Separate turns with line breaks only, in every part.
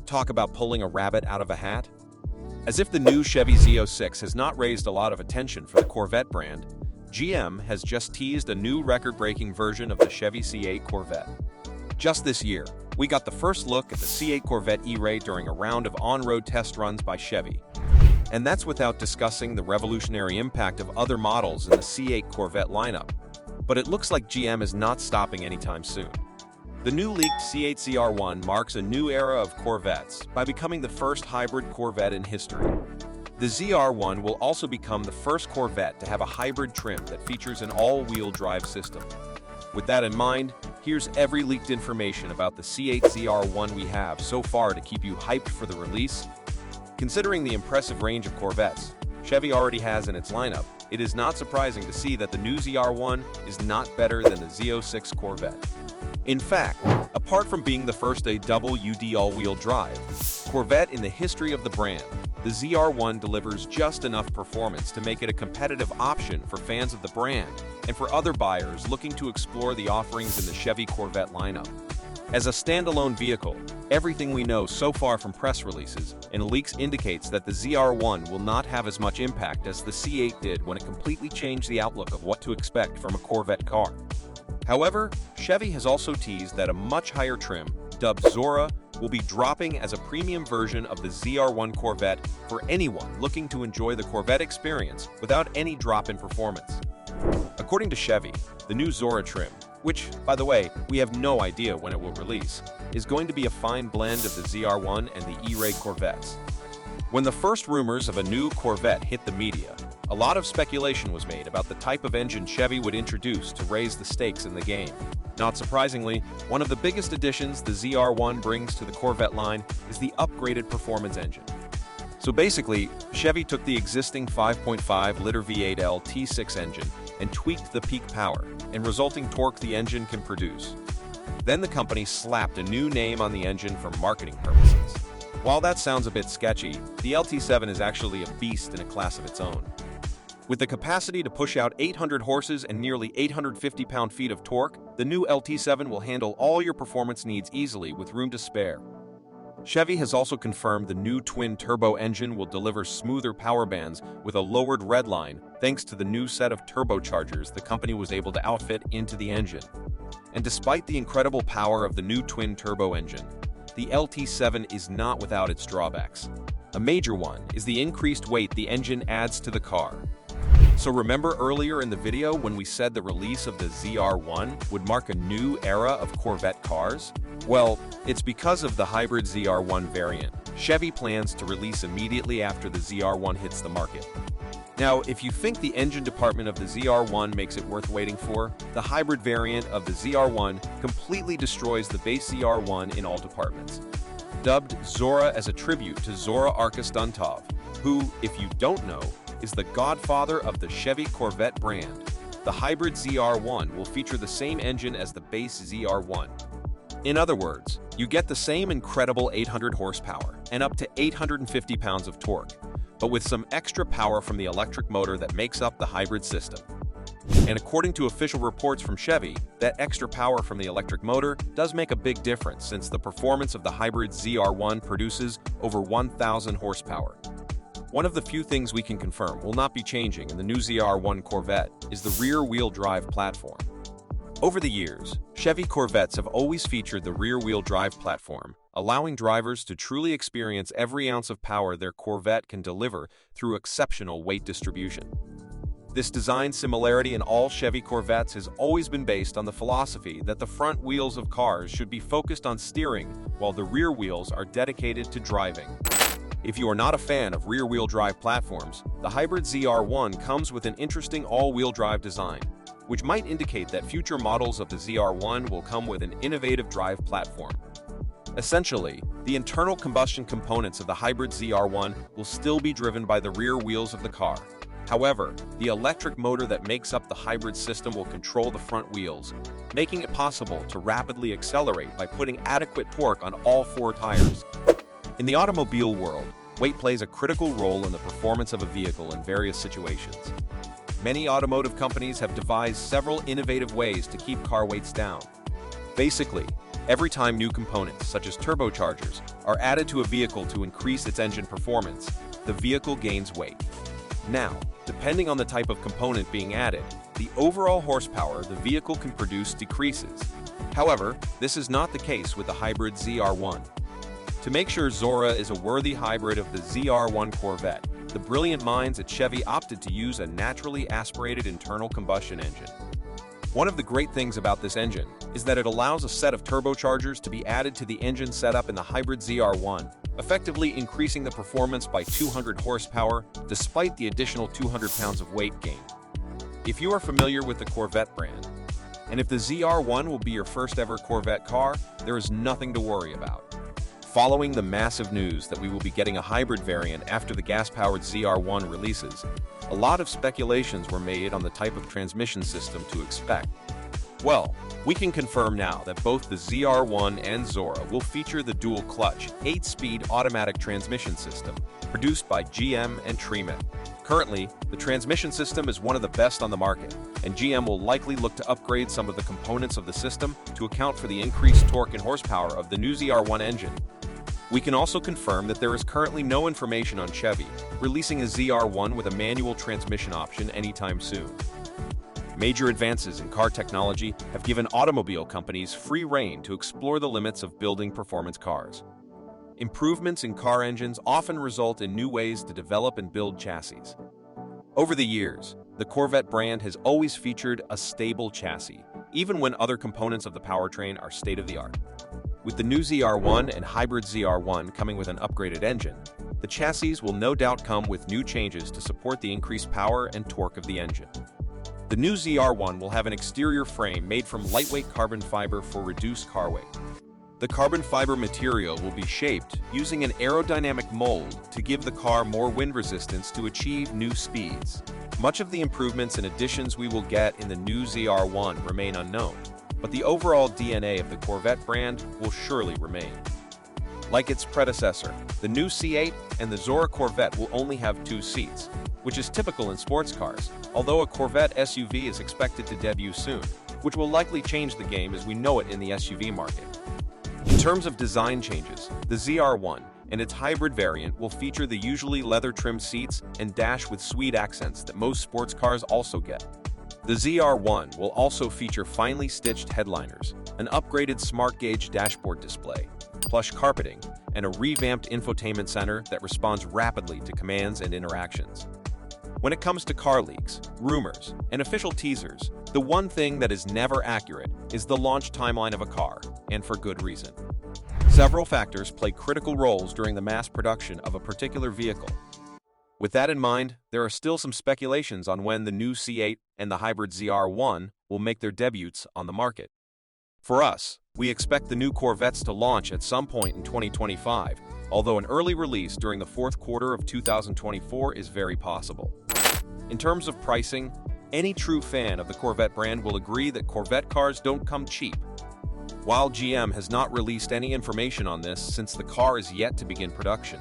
Talk about pulling a rabbit out of a hat? As if the new Chevy Z06 has not raised a lot of attention for the Corvette brand, GM has just teased a new record-breaking version of the Chevy C8 Corvette. Just this year, we got the first look at the C8 Corvette E-Ray during a round of on-road test runs by Chevy. And that's without discussing the revolutionary impact of other models in the C8 Corvette lineup. But it looks like GM is not stopping anytime soon. The new leaked C8 ZR1 marks a new era of Corvettes by becoming the first hybrid Corvette in history. The ZR1 will also become the first Corvette to have a hybrid trim that features an all-wheel drive system. With that in mind, here's every leaked information about the C8 ZR1 we have so far to keep you hyped for the release. Considering the impressive range of Corvettes Chevy already has in its lineup, it is not surprising to see that the new ZR1 is not better than the Z06 Corvette. In fact, apart from being the first AWD all-wheel drive Corvette in the history of the brand, the ZR1 delivers just enough performance to make it a competitive option for fans of the brand and for other buyers looking to explore the offerings in the Chevy Corvette lineup. As a standalone vehicle, everything we know so far from press releases and leaks indicates that the ZR1 will not have as much impact as the C8 did when it completely changed the outlook of what to expect from a Corvette car. However, Chevy has also teased that a much higher trim, dubbed Zora, will be dropping as a premium version of the ZR1 Corvette for anyone looking to enjoy the Corvette experience without any drop in performance. According to Chevy, the new Zora trim, which, by the way, we have no idea when it will release, is going to be a fine blend of the ZR1 and the E-Ray Corvettes. When the first rumors of a new Corvette hit the media, a lot of speculation was made about the type of engine Chevy would introduce to raise the stakes in the game. Not surprisingly, one of the biggest additions the ZR1 brings to the Corvette line is the upgraded performance engine. So basically, Chevy took the existing 5.5-liter V8L T6 engine and tweaked the peak power and resulting torque the engine can produce. Then the company slapped a new name on the engine for marketing purposes. While that sounds a bit sketchy, the LT7 is actually a beast in a class of its own. With the capacity to push out 800 horses and nearly 850 pound-feet of torque, the new LT7 will handle all your performance needs easily with room to spare. Chevy has also confirmed the new twin-turbo engine will deliver smoother power bands with a lowered redline thanks to the new set of turbochargers the company was able to outfit into the engine. And despite the incredible power of the new twin-turbo engine, the LT7 is not without its drawbacks. A major one is the increased weight the engine adds to the car. So remember earlier in the video when we said the release of the ZR1 would mark a new era of Corvette cars? Well, it's because of the hybrid ZR1 variant Chevy plans to release immediately after the ZR1 hits the market. Now, if you think the engine department of the ZR1 makes it worth waiting for, the hybrid variant of the ZR1 completely destroys the base ZR1 in all departments. Dubbed Zora as a tribute to Zora Arkus-Duntov, who, if you don't know, is the godfather of the Chevy Corvette brand. The hybrid ZR1 will feature the same engine as the base ZR1. In other words, you get the same incredible 800 horsepower and up to 850 pounds of torque, but with some extra power from the electric motor that makes up the hybrid system. And according to official reports from Chevy, that extra power from the electric motor does make a big difference since the performance of the hybrid ZR1 produces over 1,000 horsepower. One of the few things we can confirm will not be changing in the new ZR1 Corvette is the rear-wheel drive platform. Over the years, Chevy Corvettes have always featured the rear-wheel drive platform, allowing drivers to truly experience every ounce of power their Corvette can deliver through exceptional weight distribution. This design similarity in all Chevy Corvettes has always been based on the philosophy that the front wheels of cars should be focused on steering while the rear wheels are dedicated to driving. If you are not a fan of rear-wheel drive platforms, the hybrid ZR1 comes with an interesting all-wheel drive design, which might indicate that future models of the ZR1 will come with an innovative drive platform. Essentially, the internal combustion components of the hybrid ZR1 will still be driven by the rear wheels of the car. However, the electric motor that makes up the hybrid system will control the front wheels, making it possible to rapidly accelerate by putting adequate torque on all four tires. In the automobile world, weight plays a critical role in the performance of a vehicle in various situations. Many automotive companies have devised several innovative ways to keep car weights down. Basically, Every time new components, such as turbochargers, are added to a vehicle to increase its engine performance, the vehicle gains weight. Now, depending on the type of component being added, the overall horsepower the vehicle can produce decreases. However, this is not the case with the hybrid ZR1. To make sure Zora is a worthy hybrid of the ZR1 Corvette, the brilliant minds at Chevy opted to use a naturally aspirated internal combustion engine. One of the great things about this engine is that it allows a set of turbochargers to be added to the engine setup in the hybrid ZR1, effectively increasing the performance by 200 horsepower despite the additional 200 pounds of weight gain. If you are familiar with the Corvette brand, and if the ZR1 will be your first ever Corvette car, there is nothing to worry about. Following the massive news that we will be getting a hybrid variant after the gas-powered ZR1 releases, a lot of speculations were made on the type of transmission system to expect. Well, we can confirm now that both the ZR1 and Zora will feature the dual-clutch, 8-speed automatic transmission system, produced by GM and Tremec. Currently, the transmission system is one of the best on the market, and GM will likely look to upgrade some of the components of the system to account for the increased torque and horsepower of the new ZR1 engine. We can also confirm that there is currently no information on Chevy releasing a ZR1 with a manual transmission option anytime soon. Major advances in car technology have given automobile companies free rein to explore the limits of building performance cars. Improvements in car engines often result in new ways to develop and build chassis. Over the years, the Corvette brand has always featured a stable chassis, even when other components of the powertrain are state-of-the-art. With the new ZR1 and hybrid ZR1 coming with an upgraded engine, the chassis will no doubt come with new changes to support the increased power and torque of the engine. The new ZR1 will have an exterior frame made from lightweight carbon fiber for reduced car weight. The carbon fiber material will be shaped using an aerodynamic mold to give the car more wind resistance to achieve new speeds. Much of the improvements and additions we will get in the new ZR1 remain unknown, but the overall DNA of the Corvette brand will surely remain. Like its predecessor, the new C8 and the Zora Corvette will only have 2 seats, which is typical in sports cars, although a Corvette SUV is expected to debut soon, which will likely change the game as we know it in the SUV market. In terms of design changes, the ZR1 and its hybrid variant will feature the usually leather-trimmed seats and dash with suede accents that most sports cars also get. The ZR1 will also feature finely stitched headliners, an upgraded smart gauge dashboard display, plush carpeting, and a revamped infotainment center that responds rapidly to commands and interactions. When it comes to car leaks, rumors, and official teasers, the one thing that is never accurate is the launch timeline of a car, and for good reason. Several factors play critical roles during the mass production of a particular vehicle. With that in mind, there are still some speculations on when the new C8 and the hybrid ZR1 will make their debuts on the market. For us, we expect the new Corvettes to launch at some point in 2025, although an early release during the fourth quarter of 2024 is very possible. In terms of pricing, any true fan of the Corvette brand will agree that Corvette cars don't come cheap. While GM has not released any information on this since the car is yet to begin production,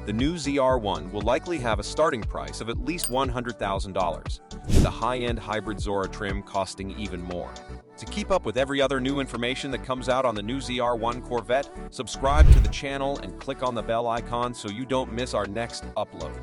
the new ZR1 will likely have a starting price of at least $100,000, with the high-end hybrid Zora trim costing even more. To keep up with every other new information that comes out on the new ZR1 Corvette, subscribe to the channel and click on the bell icon so you don't miss our next upload.